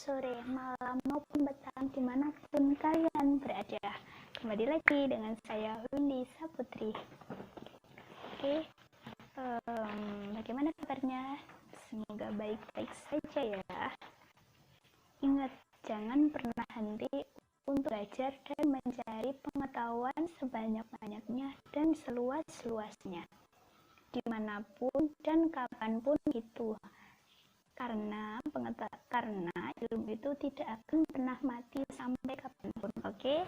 sore, malam, maupun petang dimanapun kalian berada. Kembali lagi dengan saya Windy Saputri. Oke, bagaimana kabarnya? Semoga baik-baik saja ya. Ingat, jangan pernah henti untuk belajar dan mencari pengetahuan sebanyak-banyaknya dan seluas-luasnya. Dimanapun dan kapanpun gitu. Karena ilmu itu tidak akan pernah mati sampai kapanpun. Oke?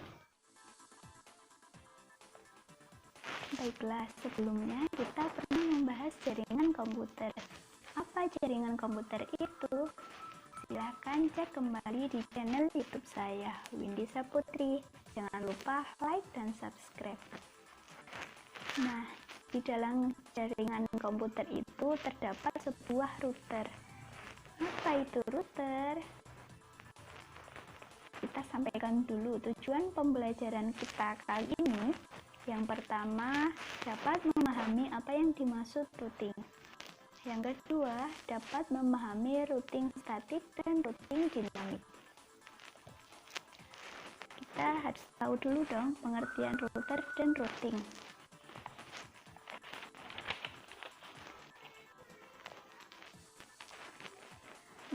Baiklah, sebelumnya kita pernah membahas jaringan komputer. Apa jaringan komputer itu? Silahkan cek kembali di channel YouTube saya, Windy Saputri. Jangan lupa like dan subscribe. Nah, di dalam jaringan komputer itu terdapat sebuah router. Apa itu router? Kita sampaikan dulu tujuan pembelajaran kita kali ini. Yang pertama, dapat memahami apa yang dimaksud routing. Yang kedua, dapat memahami routing statik dan routing dinamik. Kita harus tahu dulu dong pengertian router dan routing.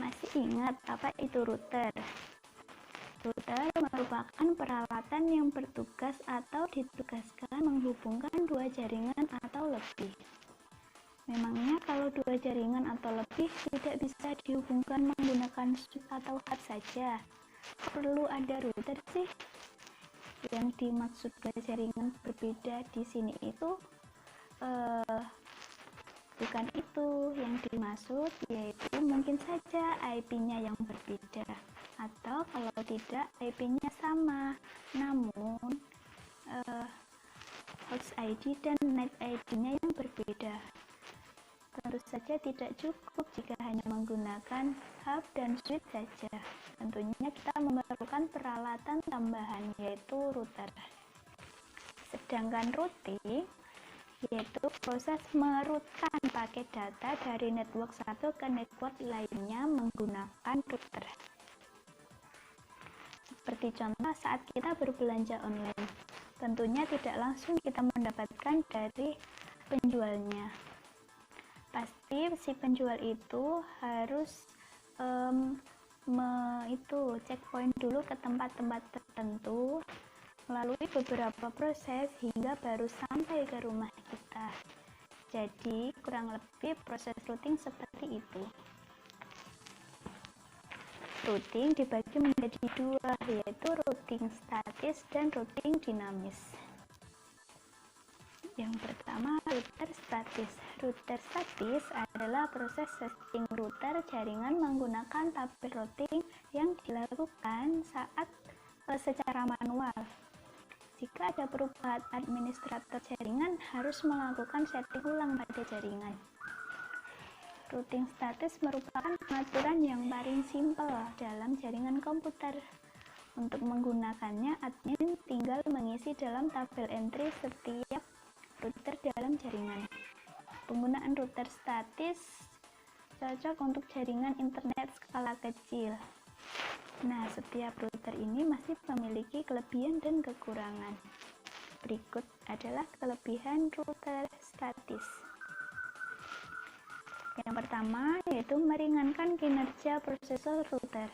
Masih ingat apa itu router? Router merupakan peralatan yang bertugas atau ditugaskan menghubungkan dua jaringan atau lebih. Memangnya kalau dua jaringan atau lebih tidak bisa dihubungkan menggunakan switch atau hub saja? Perlu ada router sih? Yang dimaksud dua jaringan berbeda di sini itu bukan itu yang dimaksud, yaitu mungkin saja IP-nya yang berbeda, atau kalau tidak IP-nya sama, namun host ID dan net ID-nya yang berbeda. Tentu saja tidak cukup jika hanya menggunakan hub dan switch saja. Tentunya kita memerlukan peralatan tambahan, yaitu router. Sedangkan routing yaitu proses merutkan paket data dari network satu ke network lainnya menggunakan router. Seperti contoh saat kita berbelanja online, tentunya tidak langsung kita mendapatkan dari penjualnya. Pasti si penjual itu harus checkpoint dulu ke tempat-tempat tertentu melalui beberapa proses hingga baru sampai ke rumah kita. Jadi kurang lebih proses routing seperti itu. Routing dibagi menjadi dua, yaitu routing statis dan routing dinamis. Yang pertama, router statis. Router statis adalah proses setting router jaringan menggunakan tabel routing yang dilakukan secara manual. Jika ada perubahan, administrator jaringan harus melakukan setting ulang pada jaringan. Routing statis merupakan pengaturan yang paling simpel dalam jaringan komputer. Untuk menggunakannya, admin tinggal mengisi dalam tabel entry setiap router dalam jaringan. Penggunaan router statis cocok untuk jaringan internet skala kecil. Nah, setiap router ini masih memiliki kelebihan dan kekurangan. Berikut adalah kelebihan router statis. Yang pertama, yaitu meringankan kinerja prosesor router,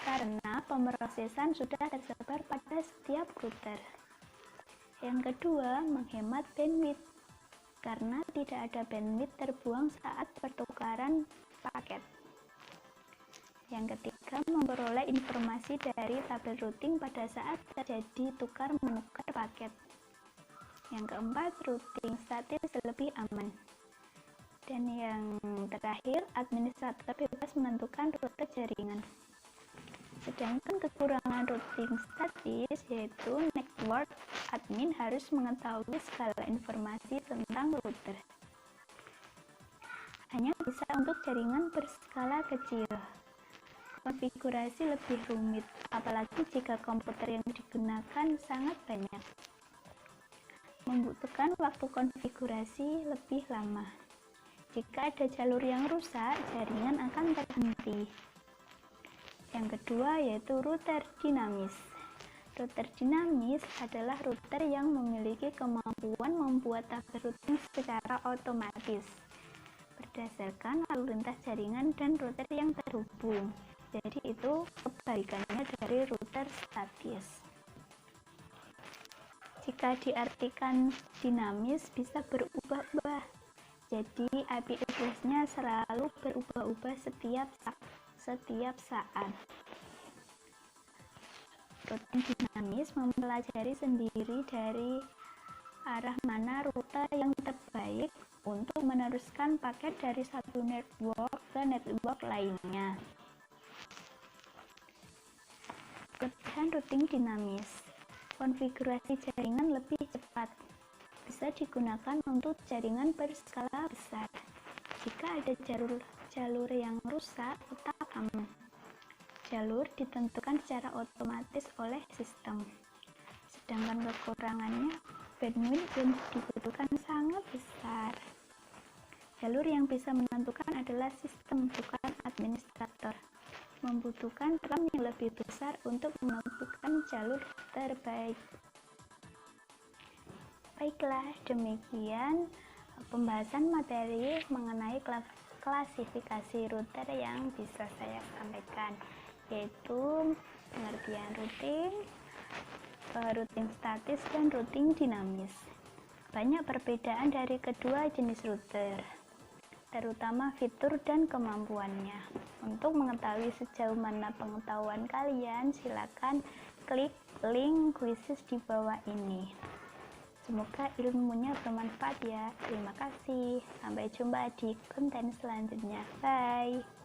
karena pemrosesan sudah tersebar pada setiap router. Yang kedua, menghemat bandwidth, karena tidak ada bandwidth terbuang saat pertukaran paket. Yang ketiga, memperoleh informasi dari tabel routing pada saat terjadi tukar-menukar paket. Yang keempat, routing statis lebih aman. Dan yang terakhir, administrator bebas menentukan rute jaringan. Sedangkan kekurangan routing statis yaitu network admin harus mengetahui segala informasi tentang router. Hanya bisa untuk jaringan berskala kecil. Konfigurasi lebih rumit, apalagi jika komputer yang digunakan sangat banyak. Membutuhkan waktu konfigurasi lebih lama. Jika ada jalur yang rusak, jaringan akan terhenti. Yang kedua yaitu router dinamis. Router dinamis adalah router yang memiliki kemampuan membuat tabel routing secara otomatis berdasarkan lalu lintas jaringan dan router yang terhubung. Jadi itu kebalikannya dari router statis. Jika diartikan dinamis bisa berubah-ubah. Jadi IP address-nya selalu berubah-ubah setiap saat. Routing dinamis mempelajari sendiri dari arah mana rute yang terbaik untuk meneruskan paket dari satu network ke network lainnya. Kelebihan routing dinamis, konfigurasi jaringan lebih cepat, bisa digunakan untuk jaringan berskala besar. Jika ada jalur yang rusak, tetap aman. Jalur ditentukan secara otomatis oleh sistem. Sedangkan kekurangannya, bandwidth yang dibutuhkan sangat besar. Jalur yang bisa menentukan adalah sistem, bukan administrator. Membutuhkan RAM yang lebih besar untuk menentukan jalur terbaik. Baiklah, demikian pembahasan materi mengenai klasifikasi router yang bisa saya sampaikan, yaitu pengertian routing, routing statis, dan routing dinamis. Banyak perbedaan dari kedua jenis router, terutama fitur dan kemampuannya. Untuk mengetahui sejauh mana pengetahuan kalian, silakan klik link khusus di bawah ini. Semoga ilmunya bermanfaat ya. Terima kasih. Sampai jumpa di konten selanjutnya. Bye.